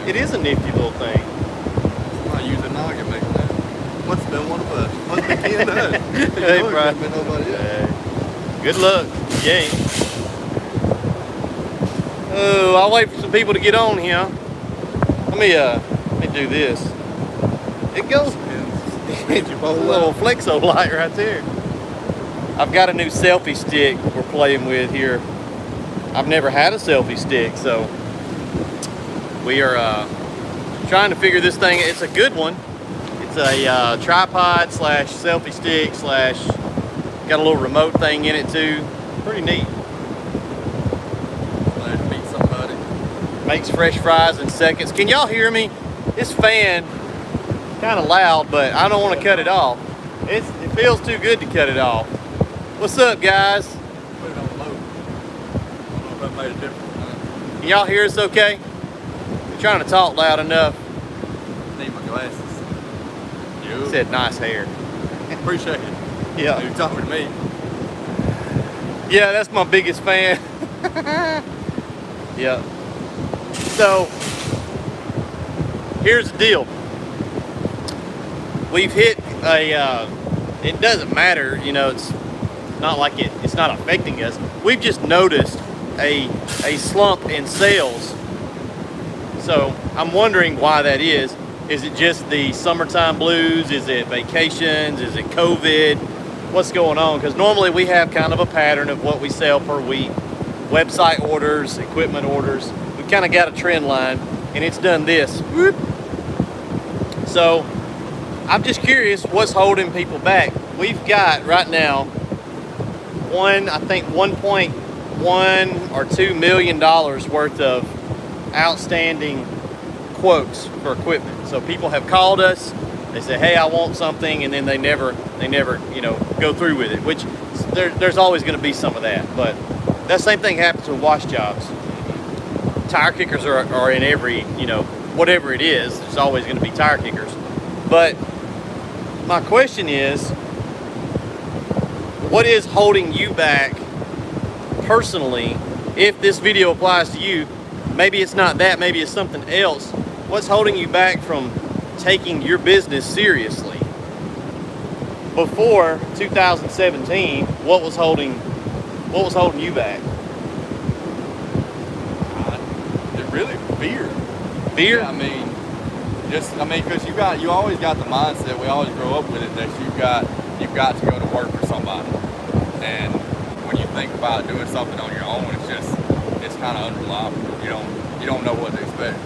It is a nifty little thing. I use a noggin making that. Must have been one of us. Must have been us. Hey, bro. Been nobody else. Good luck. You ain't. Oh, I'll wait for some people to get on here. Let me do this. It goes. It's a little flexo light right there. I've got a new selfie stick we're playing with here. I've never had a selfie stick, so we are trying to figure this thing. It's a good one. It's a tripod slash selfie stick slash got a little remote thing in it too. Pretty neat. Glad to meet somebody. Makes fresh fries in seconds. Can y'all hear me? This fan kind of loud, but I don't want to cut it off. It feels too good to cut it off. What's up, guys? Put it on low. I don't know if that made a difference or not. Can y'all hear us okay? I'm trying to talk loud enough. Need my glasses. He said nice hair. Appreciate it. Yeah. You're talking to me. Yeah, that's my biggest fan. Yeah. So, here's the deal. We've hit it doesn't matter, you know, it's not like it's not affecting us. We've just noticed a slump in sales. So, I'm wondering why that is. Is it just the summertime blues? Is it vacations? Is it COVID? What's going on? Because normally we have kind of a pattern of what we sell per week. Website orders, equipment orders. We've kind of got a trend line, and it's done this. Whoop. So I'm just curious what's holding people back. We've got right now I think 1.1 or $2 million worth of outstanding quotes for equipment. So people have called us, they say, hey, I want something, and then they never, you know, go through with it, which there's always going to be some of that. But that same thing happens with wash jobs. Tire kickers are in every, you know, whatever it is, there's always going to be tire kickers. But my question is, what is holding you back personally? If this video applies to you, maybe it's not that, maybe it's something else. What's holding you back from taking your business seriously? Before 2017, what was holding you back? Really fear. Fear? Yeah, I mean, because you always got the mindset. We always grow up with it that you've got to go to work for somebody, and when you think about doing something on your own, it's kind of unreliable. You don't know what to expect.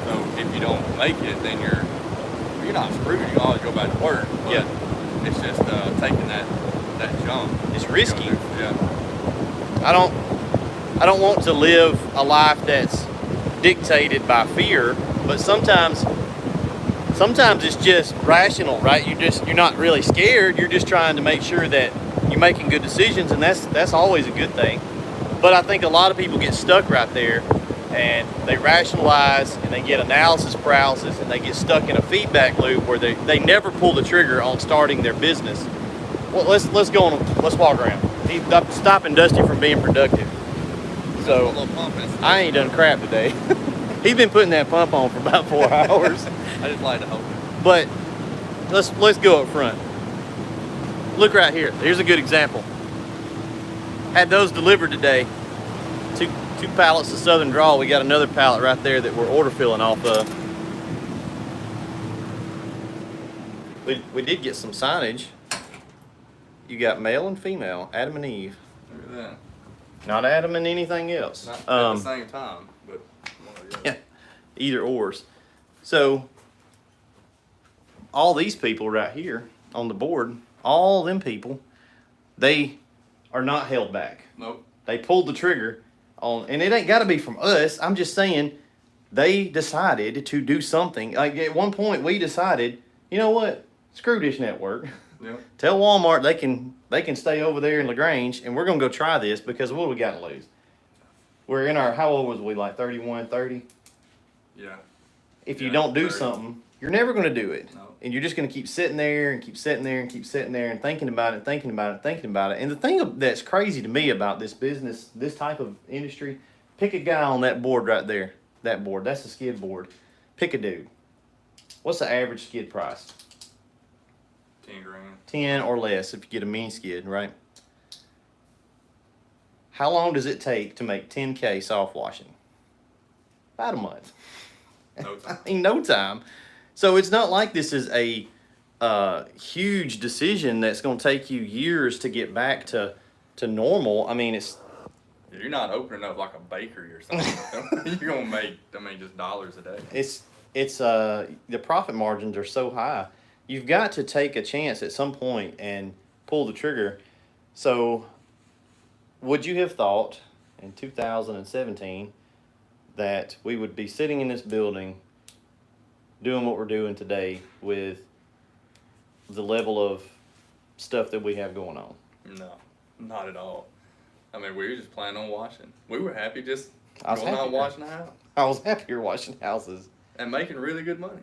So if you don't make it, then you're not screwed. You can always go back to work. But yeah. It's just taking that jump. It's risky. Yeah. I don't want to live a life that's dictated by fear, but sometimes it's just rational, right? You're not really scared. You're just trying to make sure that you're making good decisions, and that's always a good thing. But I think a lot of people get stuck right there, and they rationalize and they get analysis paralysis, and they get stuck in a feedback loop where they never pull the trigger on starting their business. Well, let's walk around. I'm stopping Dusty from being productive. So I ain't done crap today. He's been putting that pump on for about 4 hours. I just like to hope. But let's go up front. Look right here. Here's a good example. Had those delivered today. Two pallets of Southern Draw. We got another pallet right there that we're order filling off of. We did get some signage. You got male and female, Adam and Eve. Look at that. Not Adam and anything else. Not at the same time, but yeah, either ors. So all these people right here on the board, all them people, they are not held back. Nope. They pulled the trigger on, and it ain't got to be from us. I'm just saying they decided to do something. Like at one point we decided, you know what? Screw Dish Network. Yep. Tell Walmart they can stay over there in LaGrange, and we're going to go try this because what do we got to lose? We're in our, how old was we, like 31, 30? Yeah. If you don't do 30. something, you're never going to do it. No. And you're just going to keep sitting there and keep sitting there and keep sitting there and thinking about it, thinking about it, thinking about it. And the thing that's crazy to me about this business, this type of industry, pick a guy on that board right there. That board, that's the skid board. Pick a dude. What's the average skid price? 10 grand. 10 or less if you get a mini skid, right? How long does it take to make 10K soft washing? About a month. No time. In no time. So it's not like this is a huge decision that's going to take you years to get back to normal. I mean, it's You're not opening up like a bakery or something. You're gonna make, just dollars a day. it's the profit margins are so high. You've got to take a chance at some point and pull the trigger. So, would you have thought in 2017 that we would be sitting in this building doing what we're doing today with the level of stuff that we have going on? No, not at all. I mean, we were just planning on washing. We were happy just I was going out happy. washing the house I was happier washing houses. and making really good money.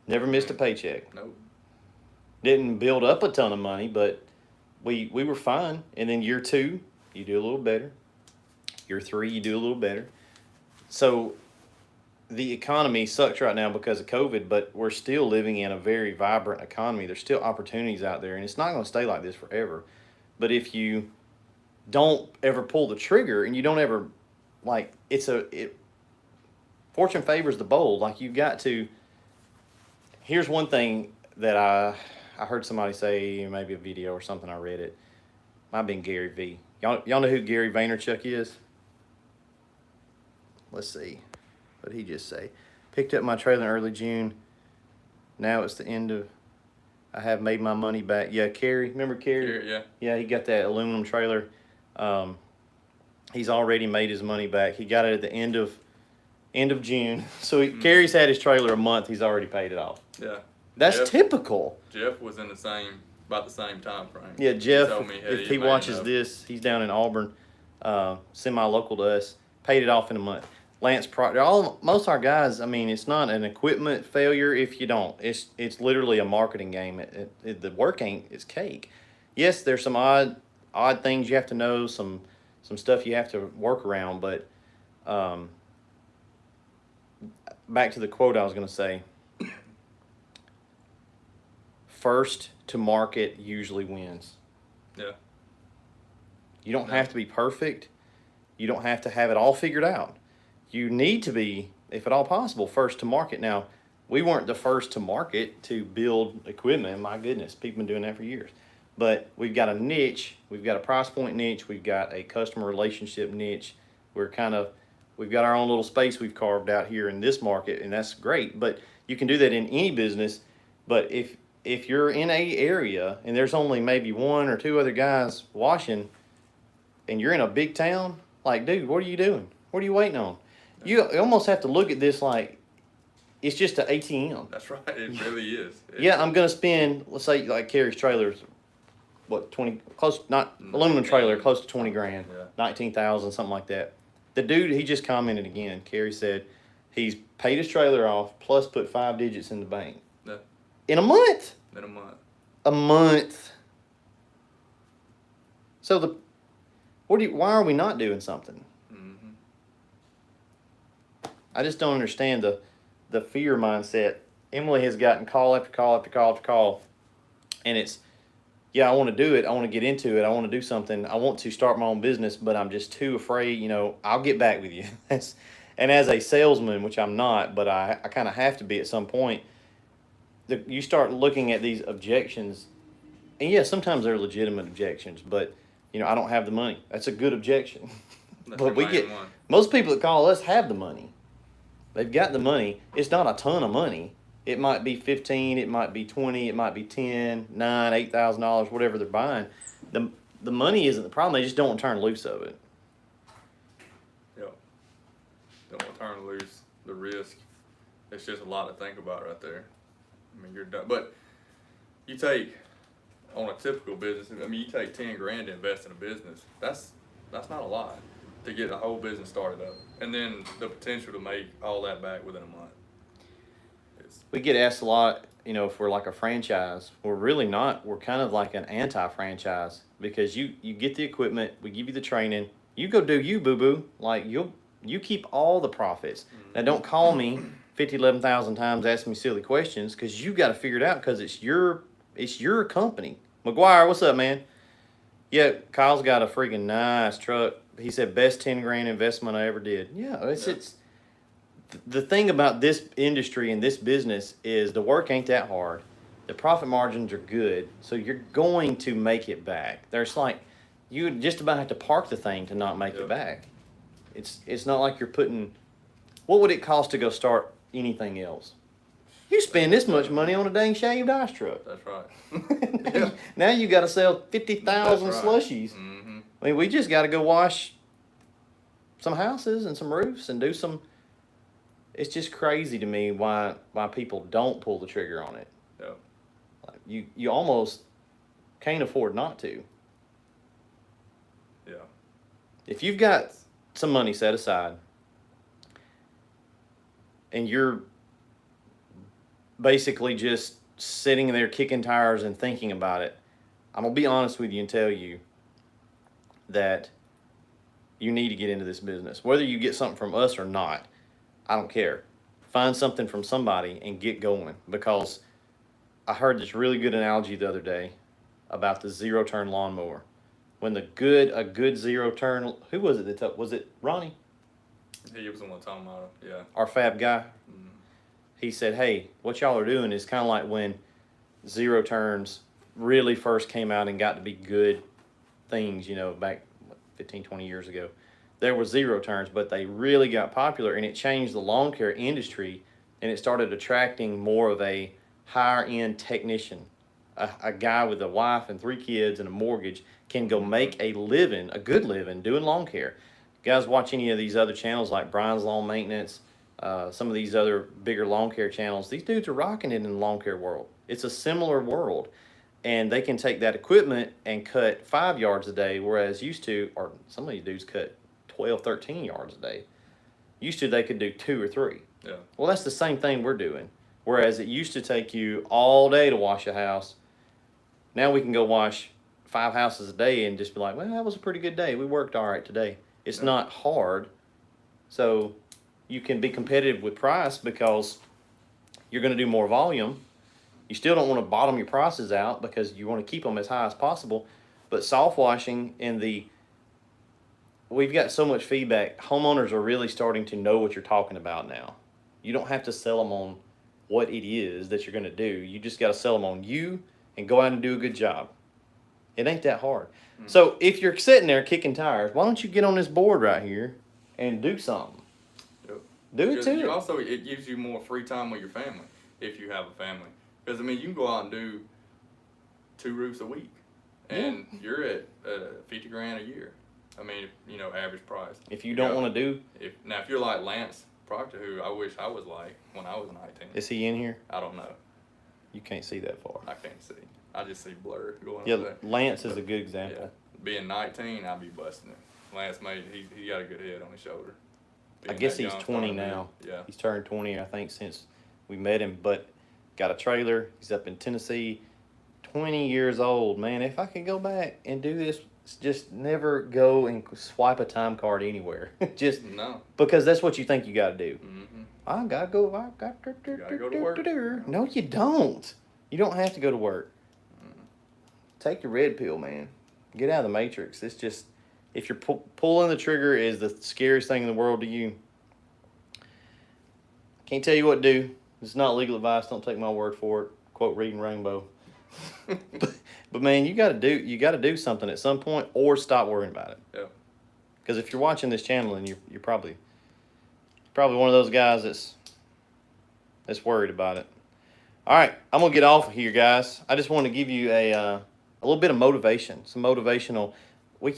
Never missed a paycheck. Nope. Didn't build up a ton of money, but we were fine. And then year 2, you do a little better. Year 3, you do a little better. So the economy sucks right now because of COVID, but we're still living in a very vibrant economy. There's still opportunities out there, and it's not going to stay like this forever. But if you don't ever pull the trigger and you don't ever, like, fortune favors the bold. Like, you've got to. Here's one thing that I heard somebody say, maybe a video or something, I read it. Might have been Gary V. Y'all know who Gary Vaynerchuk is? Let's see. What did he just say? Picked up my trailer in early June. Now it's the end of, I have made my money back. Yeah, Kerry. Remember Kerry? Yeah. Yeah, he got that aluminum trailer. He's already made his money back. He got it at the end of June. So Kerry's had his trailer a month. He's already paid it off. Yeah. That's typical. Jeff was in about the same time frame. Yeah, Jeff, told me, hey, if he man, watches this, he's down in Auburn, semi-local to us, paid it off in a month. Lance Proctor, most of our guys, I mean, it's not an equipment failure if you don't. It's literally a marketing game. The work it's cake. Yes, there's some odd things you have to know, some stuff you have to work around, but back to the quote I was going to say. First to market usually wins. Yeah. You don't have to be perfect. You don't have to have it all figured out. You need to be, if at all possible, first to market. Now, we weren't the first to market to build equipment. My goodness, people have been doing that for years. But we've got a niche. We've got a price point niche. We've got a customer relationship niche. We've got our own little space we've carved out here in this market, and that's great. But you can do that in any business. But if you're in a area and there's only maybe 1 or 2 other guys washing, and you're in a big town, like, dude, what are you doing? What are you waiting on? You almost have to look at this like it's just an ATM. That's right. It really is. Yeah, I'm gonna spend, let's say, like Kerry's trailers, what, 20, close, not aluminum trailer, close to 20 grand, Yeah. 19,000, something like that. The dude, he just commented again. Kerry said he's paid his trailer off plus put 5 digits in the bank. Yeah. In a month. In a month. A month. So why are we not doing something? Mm-hmm. I just don't understand the fear mindset. Emily has gotten call after call after call after call, and it's, yeah, I want to do it. I want to get into it. I want to do something. I want to start my own business, but I'm just too afraid. I'll get back with you. And as a salesman, which I'm not, but I kind of have to be at some point, you start looking at these objections, and yeah, sometimes they're legitimate objections, but I don't have the money. That's a good objection. But most people that call us have the money. They've got the money. It's not a ton of money. It might be 15, it might be 20, it might be 10, $9,000, $8,000, whatever they're buying. The money isn't the problem. They just don't want to turn loose of it. Yeah. Don't want to turn loose the risk. It's just a lot to think about right there. I mean, you're done. But you take, on a typical business, you take 10 grand to invest in a business. That's not a lot to get the whole business started up. And then the potential to make all that back within a month. We get asked a lot, if we're like a franchise. We're really not. We're kind of like an anti-franchise because you get the equipment, we give you the training, you go do you, boo-boo. Like, You keep all the profits. Now, don't call me 11,000 times asking me silly questions because you got to figure it out because it's your company. McGuire, what's up, man? Yeah, Kyle's got a freaking nice truck. He said best 10 grand investment I ever did. Yeah, it's the thing about this industry and this business is the work ain't that hard. The profit margins are good, so you're going to make it back. There's like you just about have to park the thing to not make it back. It's not like you're putting. What would it cost to go start anything else? You spend this much money on a dang shaved ice truck. That's right. Yeah. Now you got to sell 50,000 That's right. slushies. Mm-hmm. I mean, we just got to go wash some houses and some roofs and do some. It's just crazy to me why people don't pull the trigger on it. Yep. Like you almost can't afford not to. Yeah. If you've got some money set aside and you're basically just sitting there kicking tires and thinking about it, I'm going to be honest with you and tell you that you need to get into this business. Whether you get something from us or not, I don't care. Find something from somebody and get going, because I heard this really good analogy the other day about the zero-turn lawnmower. When a good zero-turn, who was it that was it Ronnie? He was the one talking about it, yeah. Our fab guy? Mm-hmm. He said, hey, what y'all are doing is kind of like when zero turns really first came out and got to be good things, back 15, 20 years ago. There were zero turns, but they really got popular, and it changed the lawn care industry, and it started attracting more of a higher-end technician. A guy with a wife and 3 kids and a mortgage can go make a living, a good living, doing lawn care. You guys watch any of these other channels like Brian's Lawn Maintenance, some of these other bigger lawn care channels, these dudes are rocking it in the lawn care world. It's a similar world, and they can take that equipment and cut 5 yards a day, whereas used to, or some of these dudes cut 12, 13 yards a day. Used to, they could do 2 or 3. Yeah. Well, that's the same thing we're doing. Whereas it used to take you all day to wash a house, now we can go wash 5 houses a day and just be like, well, that was a pretty good day. We worked all right today. It's not hard. So you can be competitive with price because you're going to do more volume. You still don't want to bottom your prices out because you want to keep them as high as possible. But soft washing we've got so much feedback. Homeowners are really starting to know what you're talking about now. You don't have to sell them on what it is that you're going to do. You just got to sell them on you and go out and do a good job. It ain't that hard. Mm-hmm. So if you're sitting there kicking tires, why don't you get on this board right here and do something? Yep. Do it too. Also, it gives you more free time with your family if you have a family. Because, you can go out and do 2 roofs a week, and you're at 50 grand a year. Average price. If you don't want to do... If you're like Lance Proctor, who I wish I was like when I was 19. Is he in here? I don't know. You can't see that far. I can't see. I just see blur going up there. Lance is a good example. Yeah. Being 19, I'd be busting it. Lance he got a good head on his shoulder. I guess he's 20 now. Yeah. He's turned 20, I think, since we met him, but got a trailer. He's up in Tennessee. 20 years old, man. If I could go back and do this, just never go and swipe a time card anywhere. Just no. Because that's what you think you got to do. Mm-hmm. I got to go. You gotta go to work. No, you don't. You don't have to go to work. Mm-hmm. Take the red pill, man. Get out of the matrix. It's just, if you're pulling the trigger is the scariest thing in the world to you. Can't tell you what to do. It's not legal advice. Don't take my word for it. Quote Reading Rainbow. but man, you got to do something at some point, or stop worrying about it. Yeah. Because if you're watching this channel, and you're probably one of those guys that's worried about it. All right, I'm gonna get off of here, guys. I just want to give you a little bit of motivation, some motivational.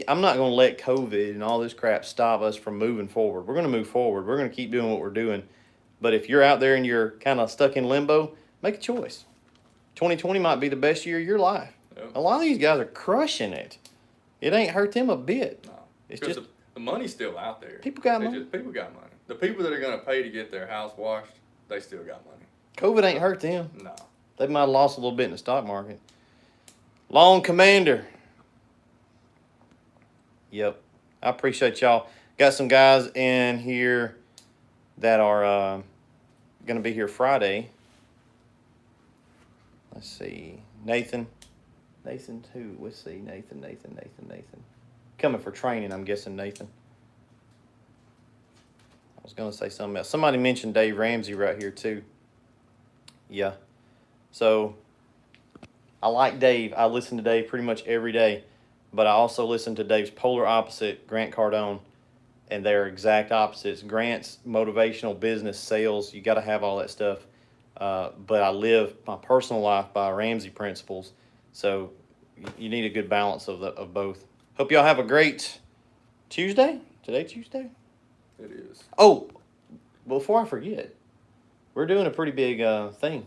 I'm not gonna let COVID and all this crap stop us from moving forward. We're gonna move forward. We're gonna keep doing what we're doing. But if you're out there and you're kind of stuck in limbo, make a choice. 2020 might be the best year of your life. Yep. A lot of these guys are crushing it. It ain't hurt them a bit. No, it's just just the money's still out there. People got money. People got money. The people that are going to pay to get their house washed, they still got money. COVID ain't hurt them. No. They might have lost a little bit in the stock market. Long Commander. Yep. I appreciate y'all. Got some guys in here that are going to be here Friday. Let's see. Nathan who? Let's see. Nathan. Coming for training, I'm guessing Nathan. I was going to say something else. Somebody mentioned Dave Ramsey right here too. Yeah. So I like Dave. I listen to Dave pretty much every day, but I also listen to Dave's polar opposite, Grant Cardone, and they're exact opposites. Grant's motivational business, sales, you got to have all that stuff. But I live my personal life by Ramsey principles, so you need a good balance of both. Hope y'all have a great Tuesday. Today Tuesday? It is. Oh, before I forget, we're doing a pretty big thing.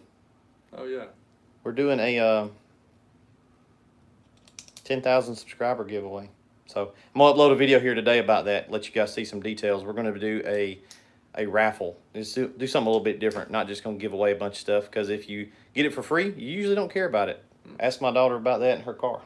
Oh yeah. We're doing a 10,000 subscriber giveaway. So I'm gonna upload a video here today about that. Let you guys see some details. We're gonna do a raffle. Just do something a little bit different. Not just gonna give away a bunch of stuff, because if you get it for free, you usually don't care about it. Ask my daughter about that in her car.